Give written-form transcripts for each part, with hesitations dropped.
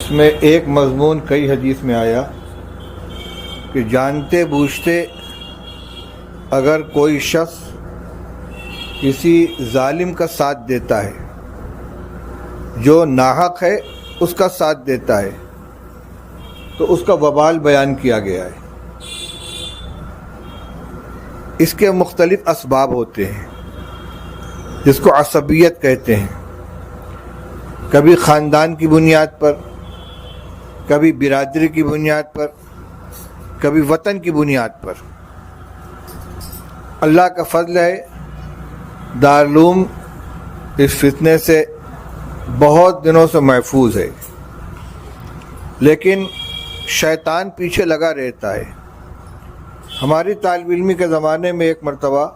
اس میں ایک مضمون کئی حدیث میں آیا کہ جانتے بوجھتے اگر کوئی شخص کسی ظالم کا ساتھ دیتا ہے، جو ناحق ہے اس کا ساتھ دیتا ہے، تو اس کا وبال بیان کیا گیا ہے۔ اس کے مختلف اسباب ہوتے ہیں جس کو عصبیت کہتے ہیں، کبھی خاندان کی بنیاد پر، کبھی برادری کی بنیاد پر، کبھی وطن کی بنیاد پر۔ اللہ کا فضل ہے، دارالعلوم اس فتنے سے بہت دنوں سے محفوظ ہے، لیکن شیطان پیچھے لگا رہتا ہے۔ ہماری طالب علمی کے زمانے میں ایک مرتبہ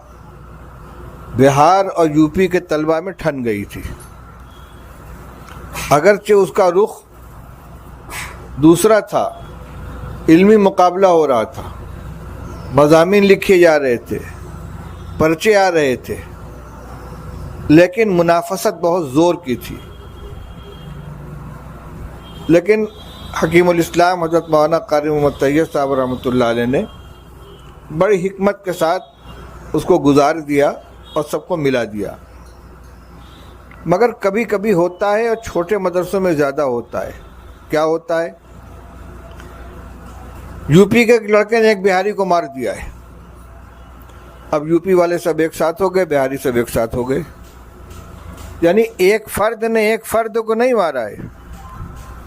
بہار اور یو پی کے طلبہ میں ٹھن گئی تھی، اگرچہ اس کا رخ دوسرا تھا، علمی مقابلہ ہو رہا تھا، مضامین لکھے جا رہے تھے، پرچے آ رہے تھے، لیکن منافست بہت زور کی تھی۔ لیکن حکیم الاسلام حضرت مولانا قاری محمد طیب صاحب رحمۃ اللہ علیہ نے بڑی حکمت کے ساتھ اس کو گزار دیا اور سب کو ملا دیا۔ مگر کبھی کبھی ہوتا ہے، اور چھوٹے مدرسوں میں زیادہ ہوتا ہے۔ کیا ہوتا ہے؟ یو پی کے ایک لڑکے نے ایک بہاری کو مار دیا ہے۔ اب یو پی والے سب ایک ساتھ ہو گئے، بہاری سب ایک ساتھ ہو گئے۔ یعنی ایک فرد نے ایک فرد کو نہیں مارا ہے،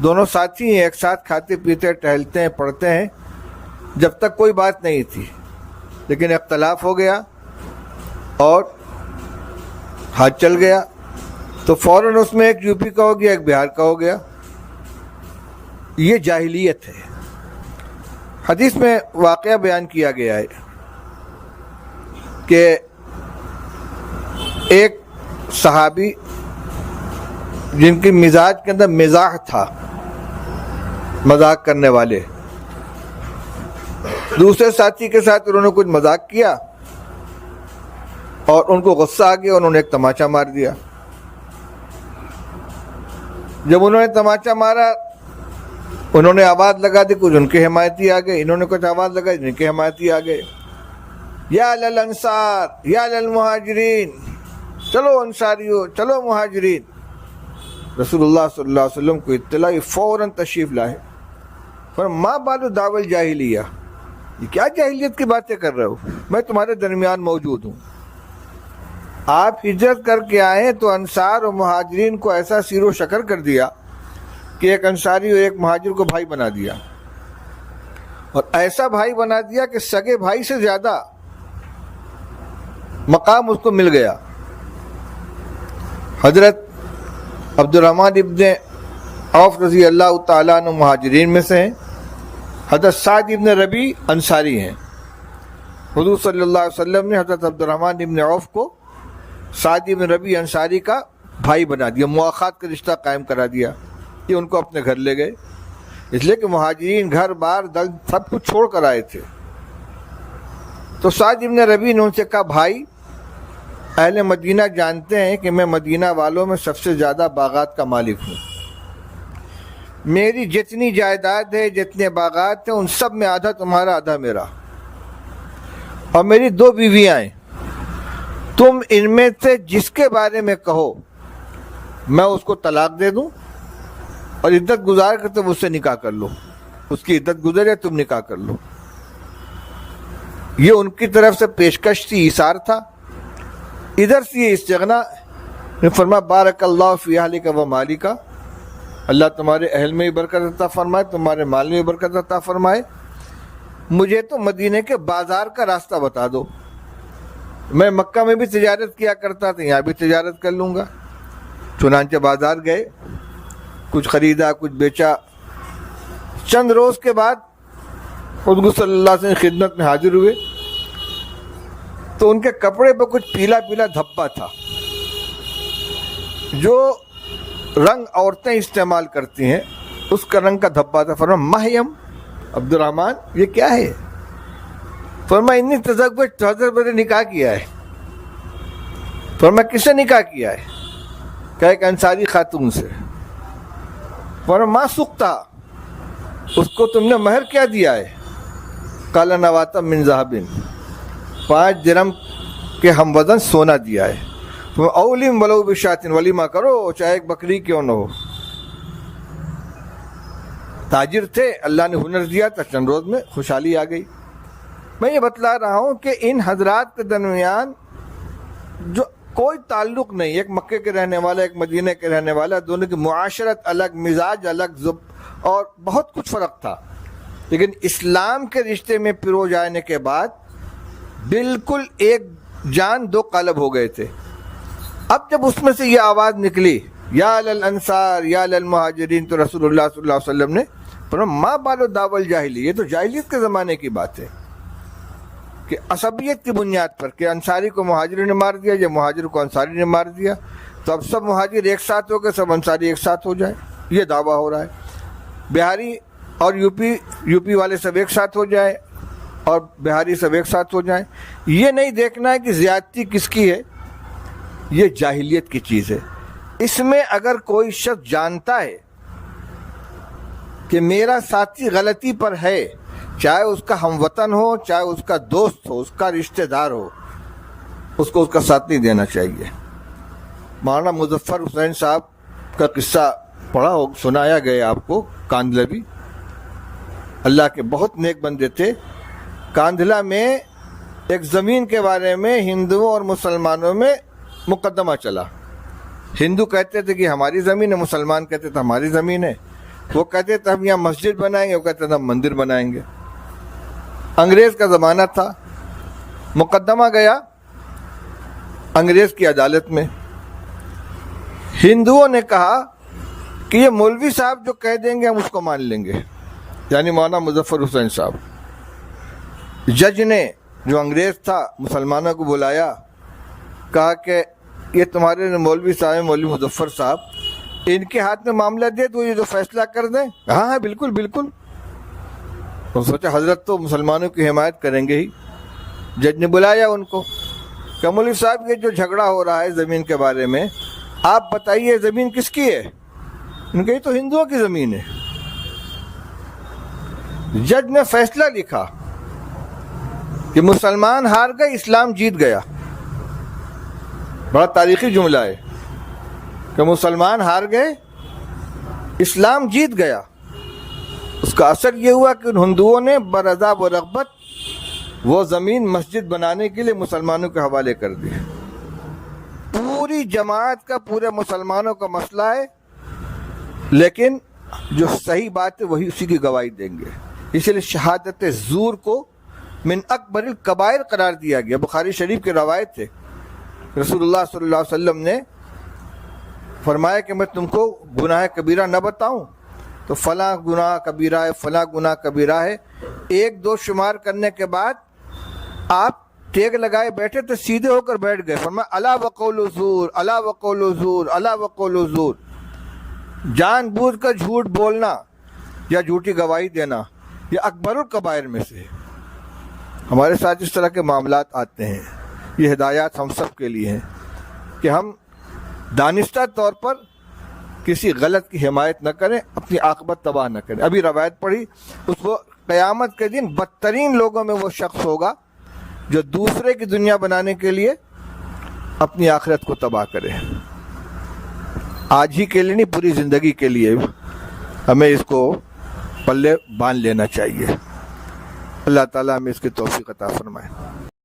دونوں ساتھی ہیں، ایک ساتھ کھاتے پیتے ٹہلتے ہیں، پڑھتے ہیں، جب تک کوئی بات نہیں تھی، لیکن اختلاف ہو گیا اور ہاتھ چل گیا تو فوراً اس میں ایک یو پی کا ہو گیا، ایک بہار کا ہو گیا۔ یہ جاہلیت ہے۔ حدیث میں واقعہ بیان کیا گیا ہے کہ ایک صحابی جن کی مزاج کے اندر مزاح تھا، مذاق کرنے والے، دوسرے ساتھی کے ساتھ انہوں نے کچھ مذاق کیا اور ان کو غصہ آ گیا، انہوں نے ایک تماچا مار دیا۔ جب انہوں نے تماچا مارا، انہوں نے آواز لگا دی، کچھ ان کے حمایتی آ گئے، انہوں نے کچھ آواز لگائی، ان کے حمایتی آ گئے، یا للانصار یا للمہاجرین، چلو انصاریو، چلو مہاجرین۔ رسول اللہ صلی اللہ علیہ وسلم کو اطلاع، فوراً تشریف لائے۔ ما بال دعوی الجاہلیہ، یہ کیا جاہلیت کی باتیں کر رہے ہو؟ میں تمہارے درمیان موجود ہوں۔ آپ ہجرت کر کے آئے تو انصار اور مہاجرین کو ایسا سیر و شکر کر دیا کہ ایک انصاری اور ایک مہاجر کو بھائی بنا دیا، اور ایسا بھائی بنا دیا کہ سگے بھائی سے زیادہ مقام اس کو مل گیا۔ حضرت عبد الرحمن ابن عوف رضی اللہ تعالیٰ عنہ مہاجرین میں سے ہیں، حضرت سعد ابن ربیع انصاری ہیں۔ حضور صلی اللہ علیہ وسلم نے حضرت عبد الرحمن ابن عوف کو سعد ابن ربیع انصاری کا بھائی بنا دیا، مواخات کا رشتہ قائم کرا دیا۔ یہ ان کو اپنے گھر لے گئے، اس لیے کہ مہاجرین گھر بار دل سب کچھ چھوڑ کر آئے تھے۔ تو سعد ابن ربیع نے ان سے کہا، بھائی، اہل مدینہ جانتے ہیں کہ میں مدینہ والوں میں سب سے زیادہ باغات کا مالک ہوں۔ میری جتنی جائیداد ہے، جتنے باغات ہیں، ان سب میں آدھا تمہارا آدھا میرا، اور میری 2 بیویاں ہیں۔ تم ان میں سے جس کے بارے میں کہو میں اس کو طلاق دے دوں، اور عدت گزار کر تم اس سے نکاح کر لو، اس کی عدت گزرے تم نکاح کر لو۔ یہ ان کی طرف سے پیشکش تھی، ایثار تھا۔ ادھر سے یہ استغنا نے فرمایا، بارک اللہ فی اہلک و مالک، اللہ تمہارے اہل میں بھی برکت عطا فرمائے، تمہارے مال میں بھی برکت عطا فرمائے۔ مجھے تو مدینے کے بازار کا راستہ بتا دو، میں مکہ میں بھی تجارت کیا کرتا تھا، یہاں بھی تجارت کر لوں گا۔ چنانچہ بازار گئے، کچھ خریدا، کچھ بیچا۔ چند روز کے بعد حضور صلی اللہ علیہ وسلم خدمت میں حاضر ہوئے تو ان کے کپڑے پہ کچھ پیلا پیلا دھبا تھا، جو رنگ عورتیں استعمال کرتی ہیں اس کا رنگ کا دھبا تھا۔ فرمایا، مہیم عبد الرحمن، یہ کیا ہے؟ فرمایا، انی تزوجت، حضرت نے نکاح کیا ہے۔ فرمایا، کس سے نکاح کیا ہے؟ کہ ایک انصاری خاتون سے۔ ما سکتا، اس کو تم نے مہر کیا دیا ہے؟ قال نواتا من ذهب، 5 درہم کے ہم وزن سونا دیا ہے۔ تم اولیم ولو بشاتن، ولیمہ کرو چاہے ایک بکری کیوں نہ ہو۔ تاجر تھے، اللہ نے ہنر دیا تھا، چند روز میں خوشحالی آ گئی۔ میں یہ بتلا رہا ہوں کہ ان حضرات کے درمیان جو کوئی تعلق نہیں، ایک مکے کے رہنے والا ایک مدینہ کے رہنے والا، دونوں کی معاشرت الگ، مزاج الگ، اور بہت کچھ فرق تھا، لیکن اسلام کے رشتے میں پرو جانے کے بعد بالکل ایک جان دو قالب ہو گئے تھے۔ اب جب اس میں سے یہ آواز نکلی یا للانصار یا للمہاجرین، تو رسول اللہ صلی اللہ علیہ وسلم نے فرمایا ما بال دعوی الجاہلی، یہ تو جاہلیت کے زمانے کی بات ہے کہ عصبیت کی بنیاد پر کہ انصاری کو مہاجری نے مار دیا یا مہاجر کو انصاری نے مار دیا، تو اب سب مہاجر ایک ساتھ ہو گئے، سب انصاری ایک ساتھ ہو جائے، یہ دعویٰ ہو رہا ہے۔ بہاری اور یوپی والے سب ایک ساتھ ہو جائے اور بہاری سب ایک ساتھ ہو جائیں، یہ نہیں دیکھنا ہے کہ زیادتی کس کی ہے، یہ جاہلیت کی چیز ہے۔ اس میں اگر کوئی شخص جانتا ہے کہ میرا ساتھی غلطی پر ہے، چاہے اس کا ہم وطن ہو، چاہے اس کا دوست ہو، اس کا رشتہ دار ہو، اس کو اس کا ساتھ نہیں دینا چاہیے۔ مولانا مظفر حسین صاحب کا قصہ پڑھا ہو، سنایا گیا آپ کو، کاندھلوی، اللہ کے بہت نیک بندے تھے۔ کاندھلا میں ایک زمین کے بارے میں ہندوؤں اور مسلمانوں میں مقدمہ چلا۔ ہندو کہتے تھے کہ ہماری زمین ہے، مسلمان کہتے تھے ہماری زمین ہے، وہ کہتے تھے ہم یہاں مسجد بنائیں گے، وہ کہتے تھے ہم مندر بنائیں گے۔ انگریز کا زمانہ تھا، مقدمہ گیا انگریز کی عدالت میں۔ ہندوؤں نے کہا کہ یہ مولوی صاحب جو کہہ دیں گے ہم اس کو مان لیں گے، یعنی مولانا مظفر حسین صاحب۔ جج نے جو انگریز تھا مسلمانوں کو بلایا، کہا کہ یہ تمہارے مولوی صاحب مولوی مظفر صاحب، ان کے ہاتھ میں معاملہ دے تو یہ جو فیصلہ کر دیں۔ ہاں ہاں بالکل بالکل۔ تو سوچا حضرت تو مسلمانوں کی حمایت کریں گے ہی۔ جج نے بلایا ان کو کہ مولوی صاحب یہ جو جھگڑا ہو رہا ہے زمین کے بارے میں، آپ بتائیے زمین کس کی ہے؟ ان کے یہ تو ہندوؤں کی زمین ہے۔ جج نے فیصلہ لکھا کہ مسلمان ہار گئے، اسلام جیت گیا۔ بڑا تاریخی جملہ ہے کہ مسلمان ہار گئے، اسلام جیت گیا۔ اس کا اثر یہ ہوا کہ ان ہندوؤں نے برضا و رغبت وہ زمین مسجد بنانے کے لیے مسلمانوں کے حوالے کر دی۔ پوری جماعت کا، پورے مسلمانوں کا مسئلہ ہے، لیکن جو صحیح بات ہے وہی اسی کی گواہی دیں گے۔ اس لیے شہادت زور کو من اکبر الکبائر قرار دیا گیا۔ بخاری شریف کی روایت ہے، رسول اللہ صلی اللہ علیہ وسلم نے فرمایا کہ میں تم کو گناہ کبیرہ نہ بتاؤں؟ تو فلاں گناہ کبیرہ ہے، فلاں گناہ کبیرہ ہے۔ 1 2 شمار کرنے کے بعد آپ ٹیک لگائے بیٹھے تو سیدھے ہو کر بیٹھ گئے۔ فرمایا الا وقول زور، الا وقول زور، الا وقول زور۔ جان بوجھ کر جھوٹ بولنا یا جھوٹی گواہی دینا یہ اکبر الکبائر میں سے ہے۔ ہمارے ساتھ اس طرح کے معاملات آتے ہیں، یہ ہدایات ہم سب کے لیے ہیں کہ ہم دانستہ طور پر کسی غلط کی حمایت نہ کریں، اپنی عاقبت تباہ نہ کریں۔ ابھی روایت پڑھی، اس کو قیامت کے دن بدترین لوگوں میں وہ شخص ہوگا جو دوسرے کی دنیا بنانے کے لیے اپنی آخرت کو تباہ کرے۔ آج ہی کے لیے نہیں، پوری زندگی کے لیے ہمیں اس کو پلے باندھ لینا چاہیے۔ اللہ تعالیٰ ہمیں اس کی توفیق عطا فرمائے۔